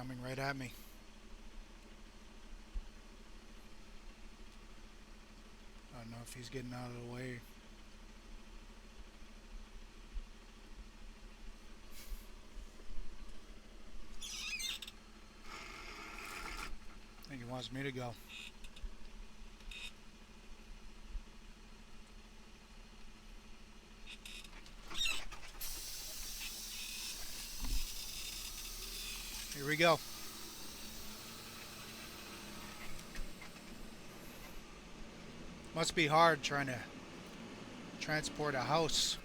coming right at me. I don't know if he's getting out of the way. I think he wants me to go. Here we go. Must be hard trying to transport a house.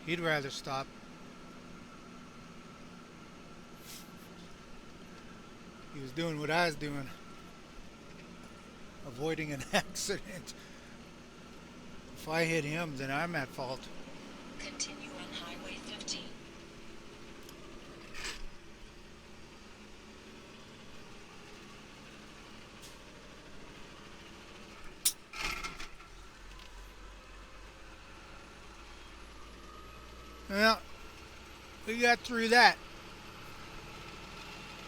He'd rather stop. He was doing what I was doing, avoiding an accident. If I hit him, then I'm at fault. Continue on Highway 15. Well, we got through that.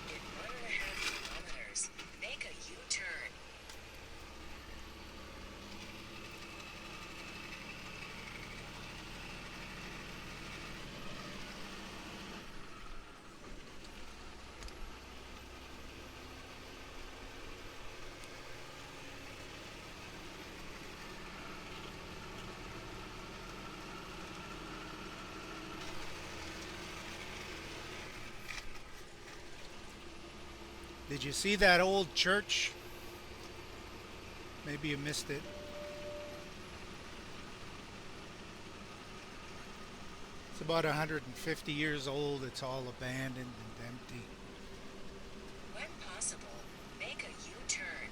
In 1.5 kilometers, make a U-turn. Did you see that old church? Maybe you missed it. It's about 150 years old. It's all abandoned and empty. When possible, make a U-turn.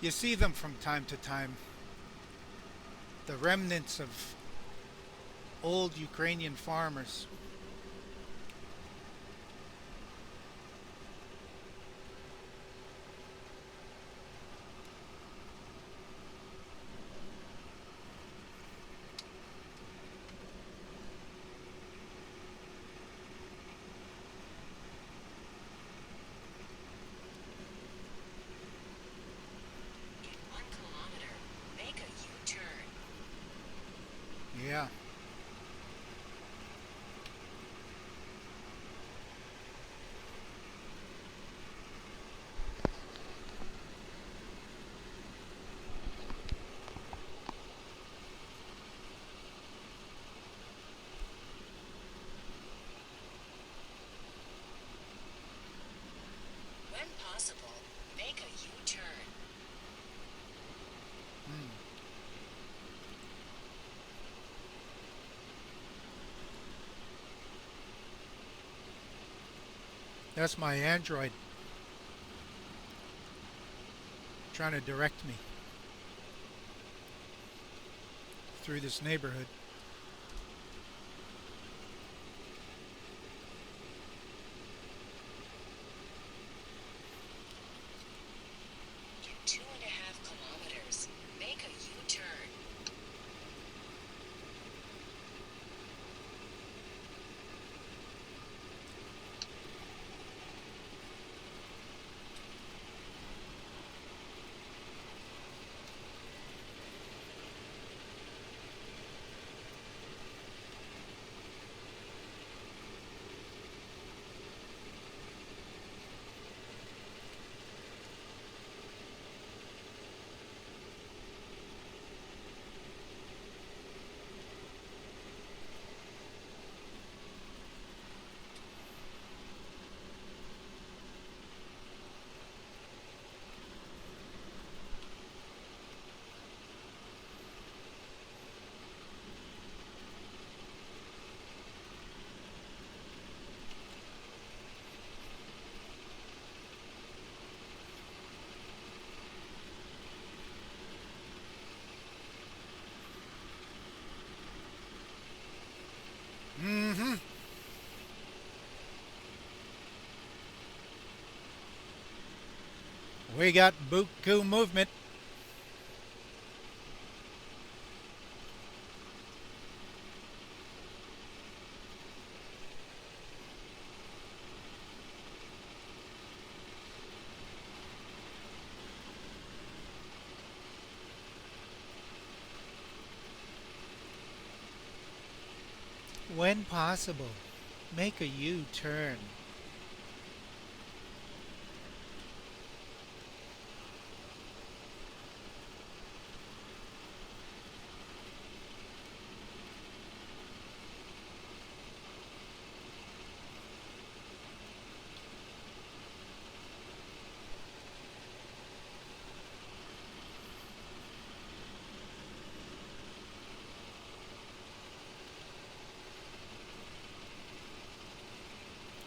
You see them from time to time. The remnants of old Ukrainian farmers. In 1 kilometer, make a U-turn. Yeah. When possible, make a U-turn. Hmm. That's my Android trying to direct me through this neighborhood. In 2.5 kilometers, make a U-turn. Mm-hmm. We got Buku movement. When possible, make a U-turn.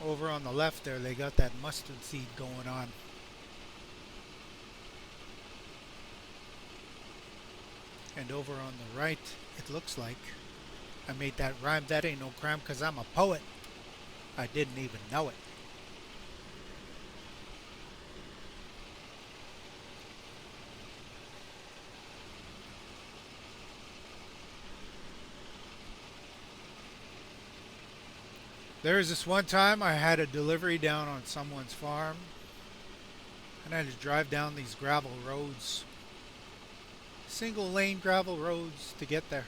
Over on the left there, they got that mustard seed going on. And over on the right, it looks like I made that rhyme. That ain't no crime because I'm a poet. I didn't even know it. There was this one time I had a delivery down on someone's farm, and I had to drive down these gravel roads, single lane gravel roads to get there.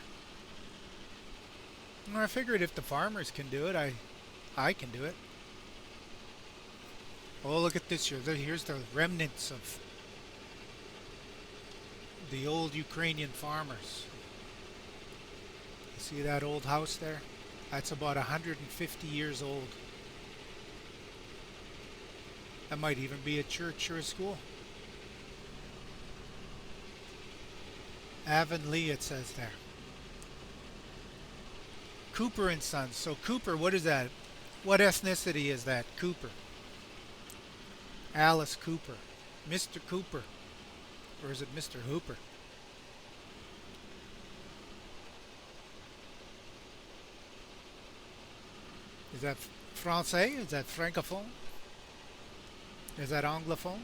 And I figured if the farmers can do it, I can do it. Oh, look at this here. Here's the remnants of the old Ukrainian farmers. You see that old house there? That's about 150 years old. That might even be a church or a school. Avonlea, it says there. Cooper and Sons. So Cooper, what is that? What ethnicity is that? Cooper. Alice Cooper. Mr. Cooper. Or is it Mr. Hooper? Is that Francais? Is that Francophone? Is that Anglophone?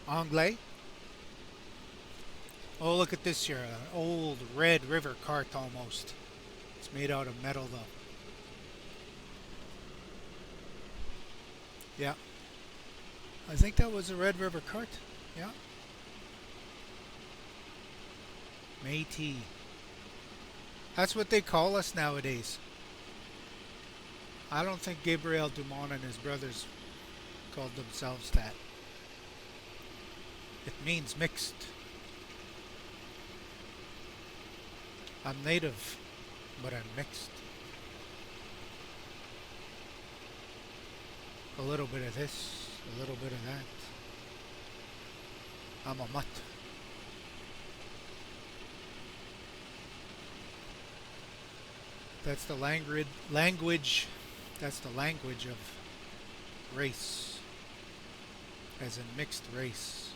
Anglais? Oh, look at this here. An old Red River cart almost. It's made out of metal though. Yeah. I think that was a Red River cart. Yeah. Metis. That's what they call us nowadays. I don't think Gabriel Dumont and his brothers called themselves that. It means mixed. I'm native, but I'm mixed. A little bit of this, a little bit of that. I'm a mutt. That's the language. That's the language of race, as in mixed race.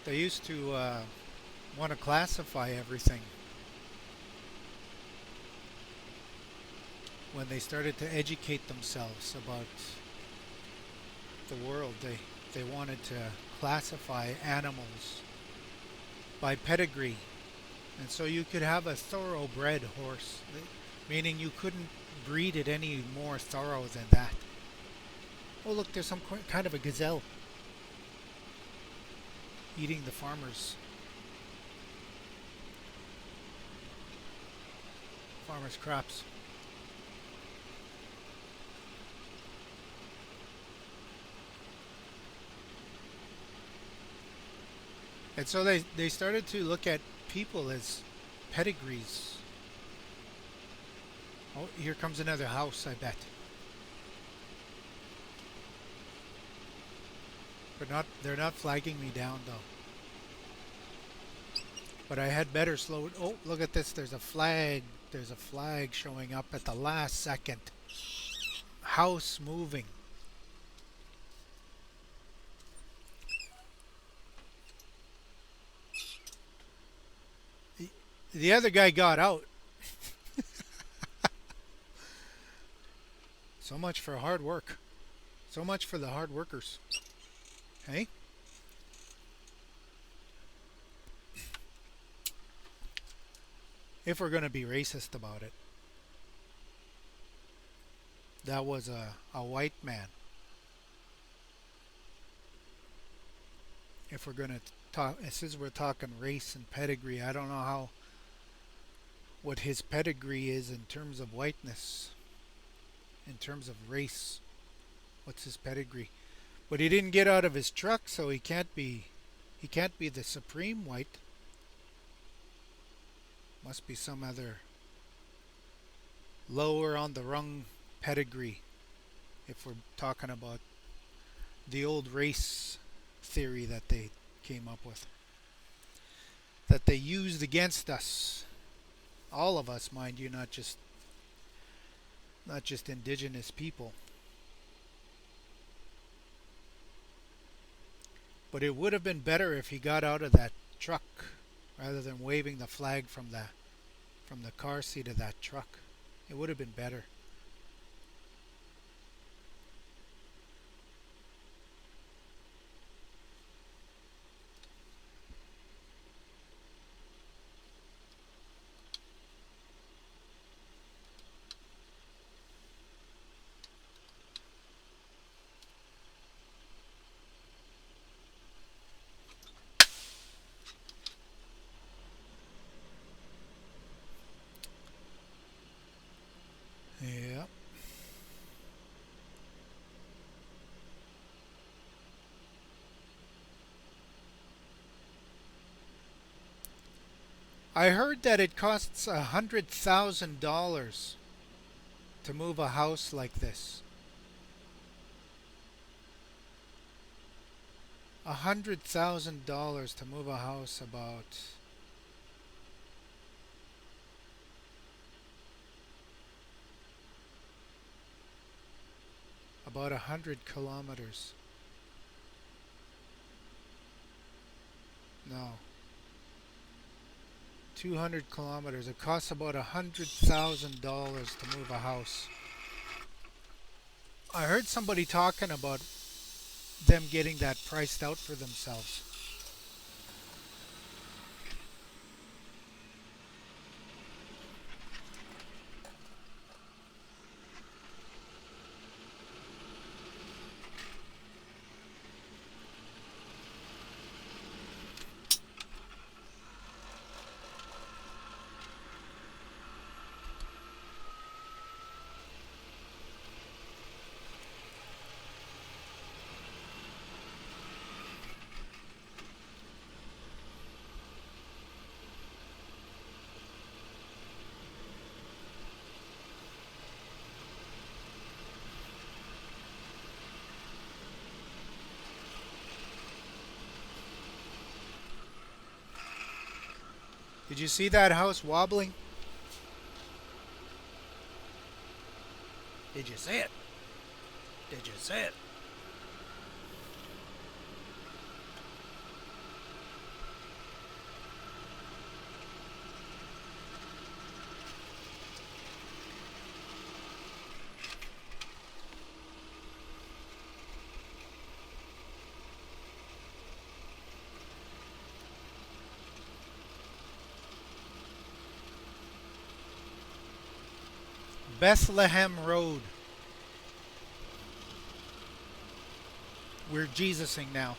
They used to want to classify everything. When they started to educate themselves about the world, they wanted to classify animals by pedigree. And so you could have a thoroughbred horse, meaning you couldn't breed it any more thorough than that. Oh, look, there's some kind of a gazelle eating the farmer's crops. And so they started to look at people as pedigrees. Oh, here comes another house, I bet. They're not flagging me down though. But I had better slow it. Oh, look at this. There's a flag. There's a flag showing up at the last second. House moving. The other guy got out. So much for hard work. So much for the hard workers. Hey? if we're going to be racist about it. That was a white man. If we're going to talk, since we're talking race and pedigree, I don't know how what his pedigree is in terms of whiteness, in terms of race. What's his pedigree? But he didn't get out of his truck, so he can't be the supreme white. Must be some other lower on the rung pedigree if we're talking about the old race theory that they came up with, that they used against us, all of us, mind you, not just indigenous people. But it would have been better if he got out of that truck rather than waving the flag from the car seat of that truck. It would have been better. Yeah. I heard that it costs $100,000 to move a house like this. $100,000 to move a house about 100 kilometers. No, 200 kilometers. It costs about $100,000 to move a house. I heard somebody talking about them getting that priced out for themselves. Did you see that house wobbling? Did you see it? Did you see it? Bethlehem Road. We're Jesusing now.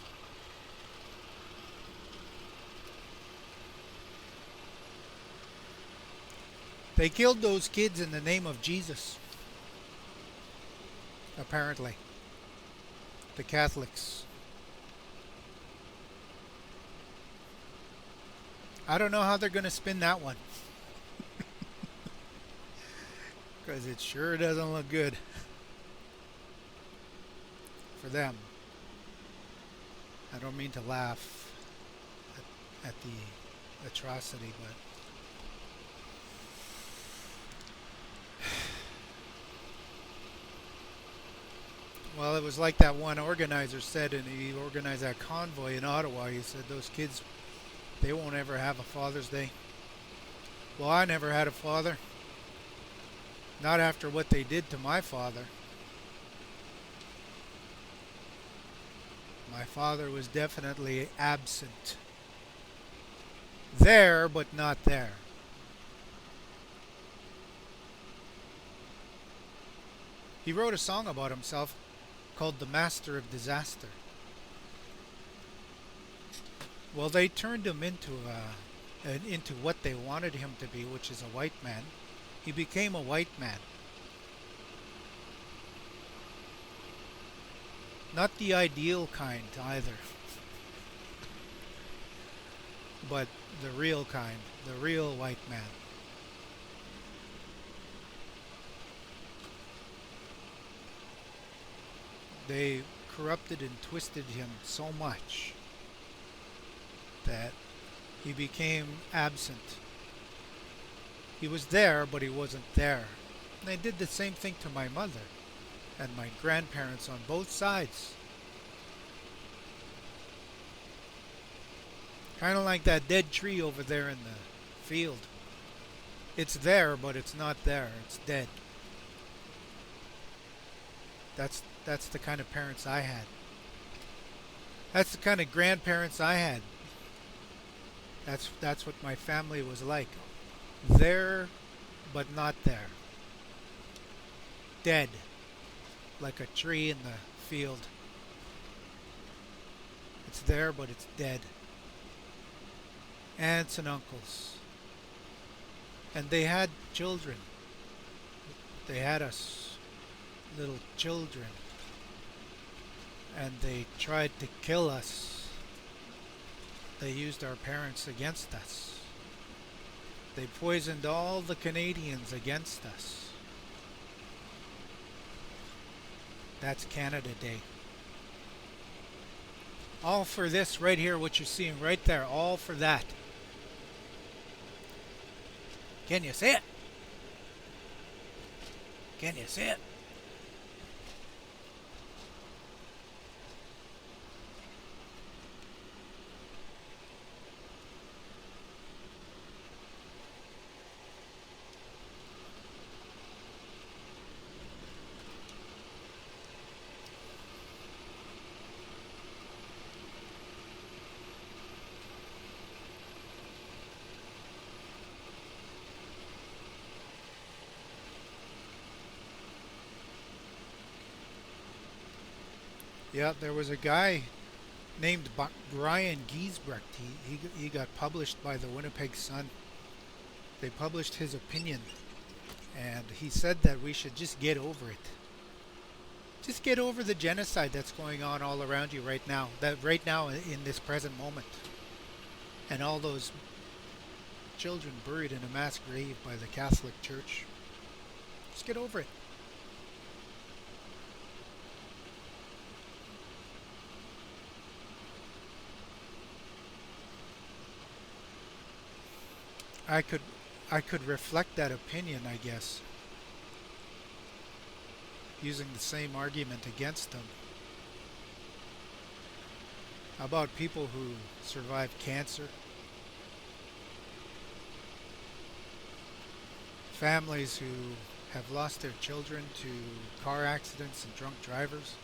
They killed those kids in the name of Jesus, apparently. The Catholics. I don't know how they're going to spin that one, because it sure doesn't look good for them. I don't mean to laugh at the atrocity, but well, it was like that one organizer said, and he organized that convoy in Ottawa. He said those kids, they won't ever have a Father's Day. Well, I never had a father. Not after what they did to my father. My father was definitely absent. There, but not there. He wrote a song about himself called The Master of Disaster. Well, they turned him into what they wanted him to be, which is a white man. He became a white man. Not the ideal kind either, but the real kind, the real white man. They corrupted and twisted him so much that he became absent. He was there, but he wasn't there. And they did the same thing to my mother and my grandparents on both sides. Kind of like that dead tree over there in the field. It's there, but it's not there. It's dead. That's the kind of parents I had. That's the kind of grandparents I had. That's what my family was like. There, but not there. Dead, like a tree in the field. It's there, but it's dead. Aunts and uncles. And they had children. They had us little children. And they tried to kill us. They used our parents against us. They poisoned all the Canadians against us. That's Canada Day. All for this right here, what you're seeing right there. All for that. Can you see it? Can you see it? Yeah, there was a guy named Brian Giesbrecht. He got published by the Winnipeg Sun. They published his opinion, and he said that we should just get over it. Just get over the genocide that's going on all around you right now. That right now in this present moment, and all those children buried in a mass grave by the Catholic Church. Just get over it. I could I could reflect that opinion, I guess, using the same argument against them. How about people who survived cancer? Families who have lost their children to car accidents and drunk drivers?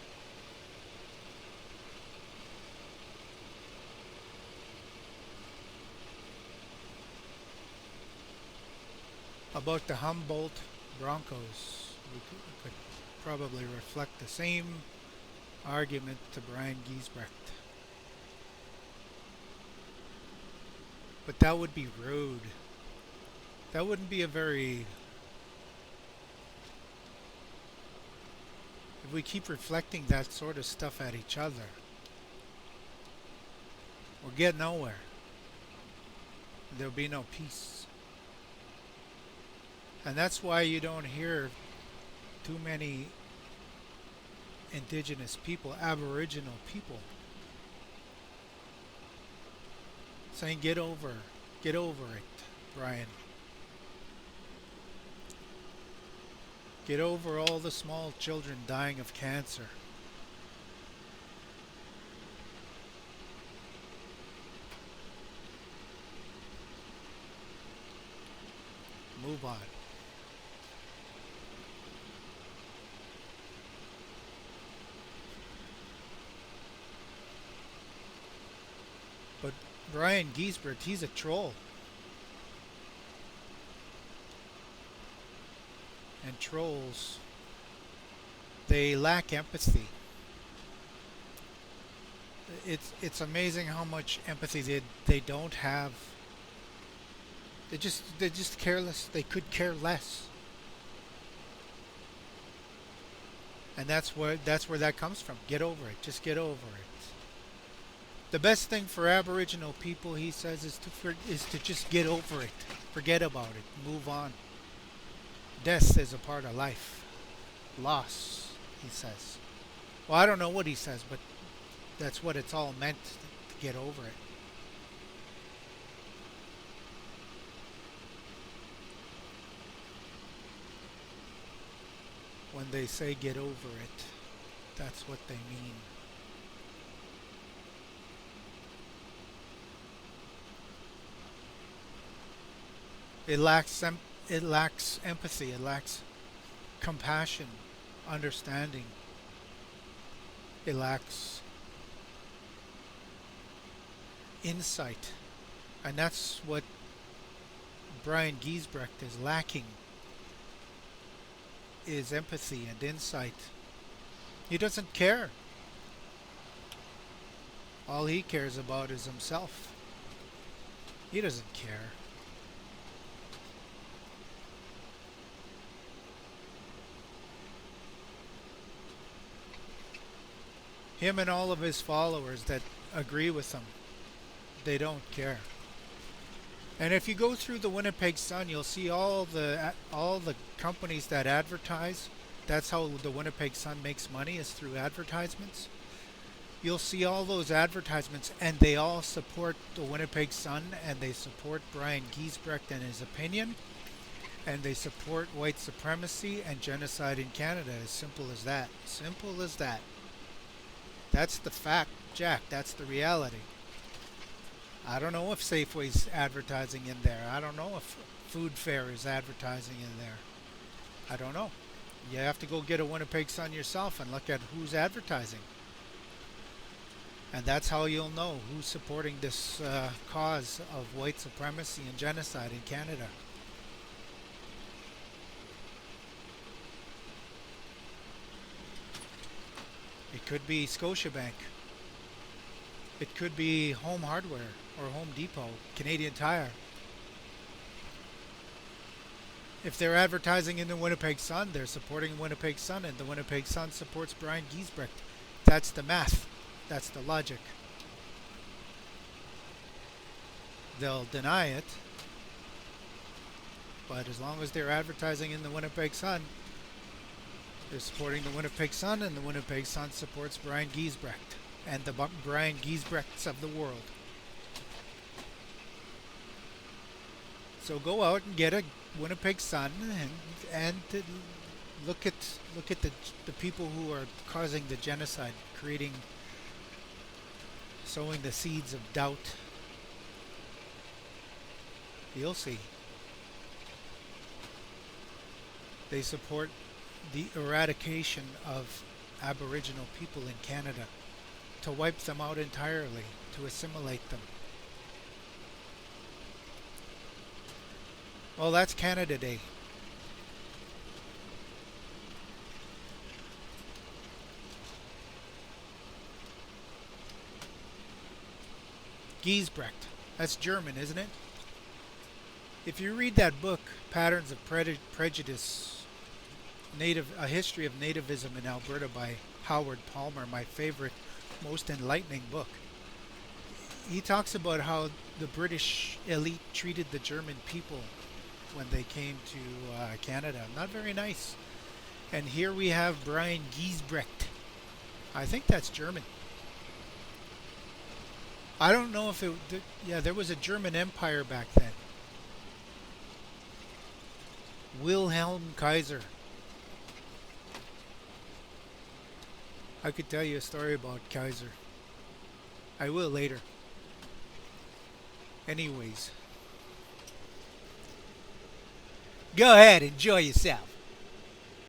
About the Humboldt Broncos? We could probably reflect the same argument to Brian Giesbrecht. But that would be rude. That wouldn't be a very... If we keep reflecting that sort of stuff at each other, we'll get nowhere. There'll be no peace. And that's why you don't hear too many indigenous people, aboriginal people, saying get over it, Brian. Get over all the small children dying of cancer. Move on. But Brian Giesbrecht, he's a troll. And trolls They lack empathy. It's amazing how much empathy they don't have. They're just careless. They could care less, and that's where that comes from. Get over it. Just get over it. The best thing for Aboriginal people, he says, is to just get over it. Forget about it. Move on. Death is a part of life. Loss, he says. Well, I don't know what he says, but that's what it's all meant to get over it. When they say get over it, that's what they mean. It lacks empathy. It lacks compassion, understanding. It lacks insight, and that's what Brian Giesbrecht is lacking: is empathy and insight. He doesn't care. All he cares about is himself. He doesn't care. Him and all of his followers that agree with him, they don't care. And if you go through the Winnipeg Sun, you'll see all the companies that advertise. That's how the Winnipeg Sun makes money, is through advertisements. You'll see all those advertisements, and they all support the Winnipeg Sun, and they support Brian Giesbrecht and his opinion, and they support white supremacy and genocide in Canada. As simple as that. Simple as that. That's the fact, Jack. That's the reality. I don't know if Safeway's advertising in there. I don't know if Food Fair is advertising in there. I don't know. You have to go get a Winnipeg Sun yourself and look at who's advertising. And that's how you'll know who's supporting this cause of white supremacy and genocide in Canada. It could be Scotiabank. It could be Home Hardware or Home Depot, Canadian Tire. If they're advertising in the Winnipeg Sun, they're supporting Winnipeg Sun, and the Winnipeg Sun supports Brian Giesbrecht. That's the math. That's the logic. They'll deny it, but as long as they're advertising in the Winnipeg Sun, they're supporting the Winnipeg Sun, and the Winnipeg Sun supports Brian Giesbrecht and the Brian Giesbrechts of the world. So go out and get a Winnipeg Sun and look at the people who are causing the genocide, sowing the seeds of doubt. You'll see. They support the eradication of Aboriginal people in Canada, to wipe them out entirely, to assimilate them. Well, that's Canada Day. Giesbrecht. That's German, isn't it? If you read that book, Patterns of Prejudice, A History of Nativism in Alberta by Howard Palmer, my favorite, most enlightening book, he talks about how the British elite treated the German people when they came to Canada. Not very nice. And here we have Brian Giesbrecht. I think that's German. I don't know if there was a German Empire back then. Wilhelm Kaiser. I could tell you a story about Kaiser. I will later. Anyways. Go ahead, enjoy yourself.